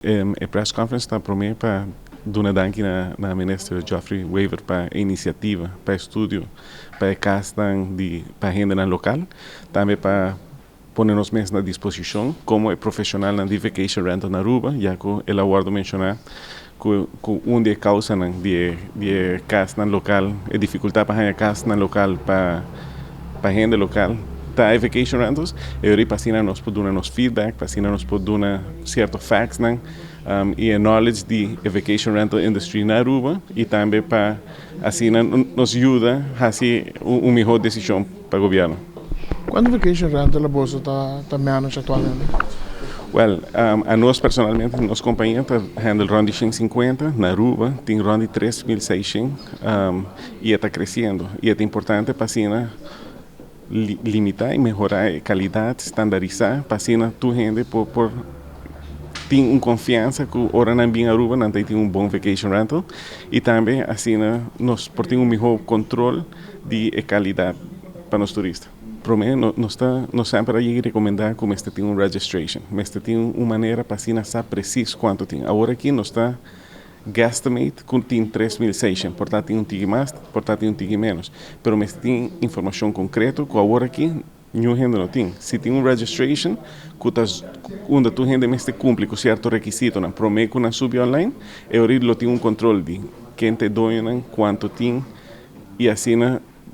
A press conference está para mim para dar danke na Minister Geoffrey Wever para a iniciativa, para estudo, para a questão de para a renda local, também para pôr-nos mesmo à disposição como profissional na Vacation Rental Aruba, já que ele aguardo mencionar que uma causa de casa local, a dificultad para a casa local para a renda local, tá Vacation Rentals, e para nos pode dar feedback, para nos pode dar certo facts, e a knowledge de Vacation Rental Industry na Aruba, e também para assim nos ajuda a fazer uma melhor decisão para o governo. Quando Vacation Rental a bolsa está menos atualmente? Well, a nós personalmente, nossa companhia está handle ronde 150 na Aruba, tem ronde 3.600 e está crescendo. E é importante para assim limitar e melhorar a qualidade, estandarizar, para assim tu rende por ter uma confiança que ora na bem Aruba não tem um bom vacation rental e também assim nós por ter um melhor controle de qualidade para os turistas. Para mim, nós sempre aí recomendar que este tenha registration, este tenha uma maneira para assim saber preciso quanto tem. Agora aqui nós está guesstimate que tem 3.600, portanto tem um tigre mais, portanto tem um tigre menos. Mas este tem informação concreta que agora aqui nenhum renda não tem. Se tem um registration, onde tu rende este cumpre com certo requisito, na promete que na sube online, e agora tem um controle de quem te doa, quanto tem, e assim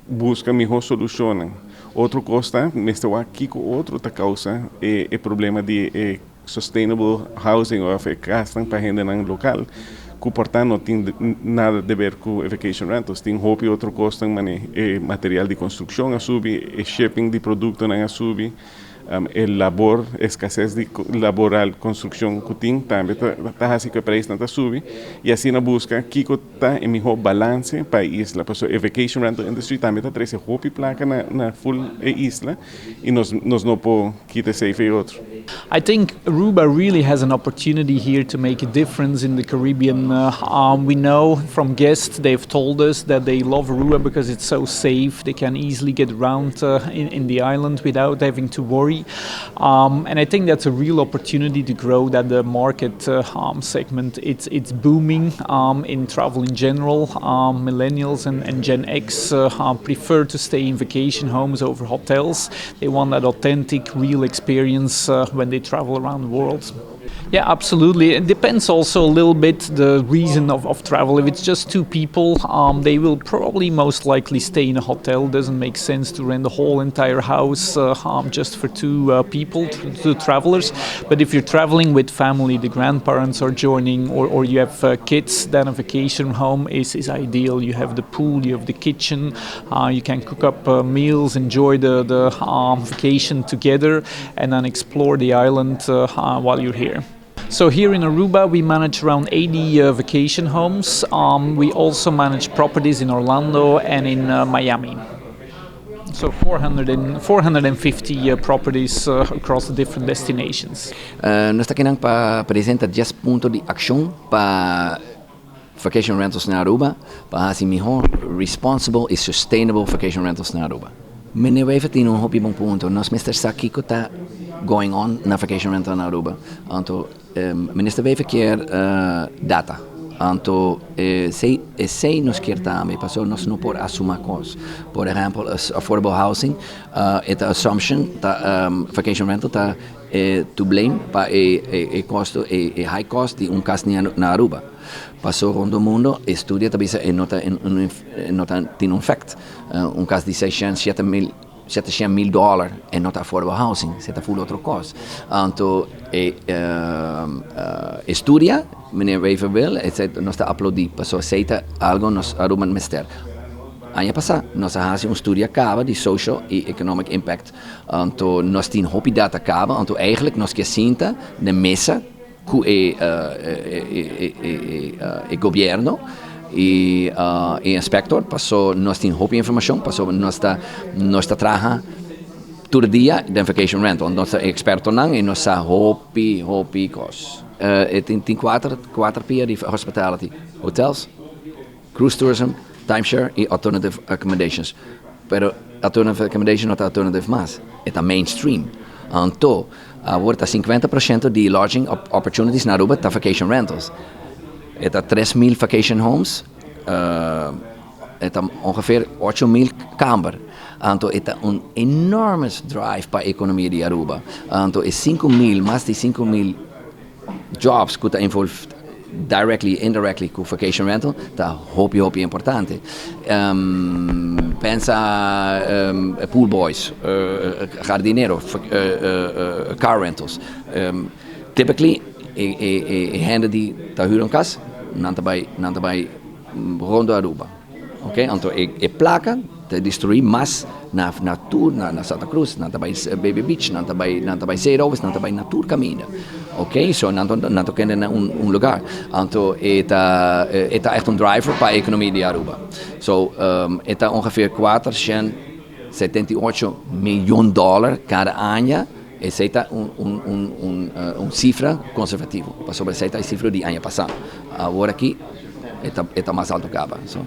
busca melhor solução. Outro costa, neste aqui com outro ta causa é problema de sustainable housing ou casa para renda local, que portanto não tem nada a ver com vacation rentals, tem hopi outro costa material de construção a subir, shipping de produto a subir, labor, escasez de laboral, construção que tem também está assim que o preço está subir e assim na busca que está em melhor balance para a isla, porque a vacation rental industry também está trazendo hopi placa na full isla e nós não podemos quitar safe e outro. I think Aruba really has an opportunity here to make a difference in the Caribbean. We know from guests, they've told us that they love Aruba because it's so safe. They can easily get around in the island without having to worry. And I think that's a real opportunity to grow that the market segment. It's booming in travel in general. Millennials and Gen X prefer to stay in vacation homes over hotels. They want that authentic, real experience when they travel around the world. Yeah, absolutely. It depends also a little bit the reason of travel. If it's just two people, they will probably most likely stay in a hotel. It doesn't make sense to rent the whole entire house just for two people, two travelers. But if you're traveling with family, the grandparents are joining, or you have kids, then a vacation home is ideal. You have the pool, you have the kitchen, you can cook up meals, enjoy the vacation together, and then explore the island while you're here. So here in Aruba, we manage around 80 vacation homes. We also manage properties in Orlando and in Miami. So 450 properties across the different destinations. Nós estamos para apresentar 10 pontos de ação para vacation rentals na Aruba, para assim melhor responsible e sustainable vacation rentals na Aruba. Meneer Wever tem hopi bom ponto. Nós Mr. Sakiko está going on na vacation rental na Aruba. Anto Minister Wever quer data. Anto sei nos quer também, passou nós não por assumir coisas. Por exemplo, affordable housing, é a assumption da vacation rental tá to blame para custo high cost de casa na Aruba. Passou rond o mundo, estudia também e nota tem fact, caso de $700,000 é not affordable housing, c'est full outro cost. Então, estudia, meneer Wever wil, nós está aplaudir, passou aceita algo nos Aruba Minister. Ano passado, nós fazemos estudo acaba de social e economic impact. Então, nós temos hopi data acaba, então eigenlijk nós que sinta na mesa que é governo e inspector passou nós temos hopi informação, passou nós está trabalhando todo dia da vacation rental, nós é experto não e nós hopi cost. Tem quatro pias de hospitality, hotels, cruise tourism, timeshare e alternative accommodations. Pero alternative accommodation não é alternative mais, é a mainstream. Então Agora 50% de lodging opportunities na Aruba tá vacation rentals. Está 3.000 vacation homes, está ongeveer 8.000 kamers. Então, é enorme drive para a economia de Aruba. Então, é 5.000, mais de 5.000 jobs que estão envolvidos directly, indirectly com vacation rental, está hopi importante. Pensa pool boys, jardineiro, car rentals. Typically, gente die daar huren kas, nanta bij rondo Aruba. Okay? Então, placa de destruir mais na natura, na Santa Cruz, nanta bij Baby Beach, nanta bij Zeerovers, nanta bij natuur caminda. Okay? So, nanto kennen lugar. Então, está echt driver para a economia de Aruba. So, está ongeveer $478 milhões cada ano. Essa é cifra conservativa. Para sobre essa cifra de ano passado. Agora aqui está mais alto que so,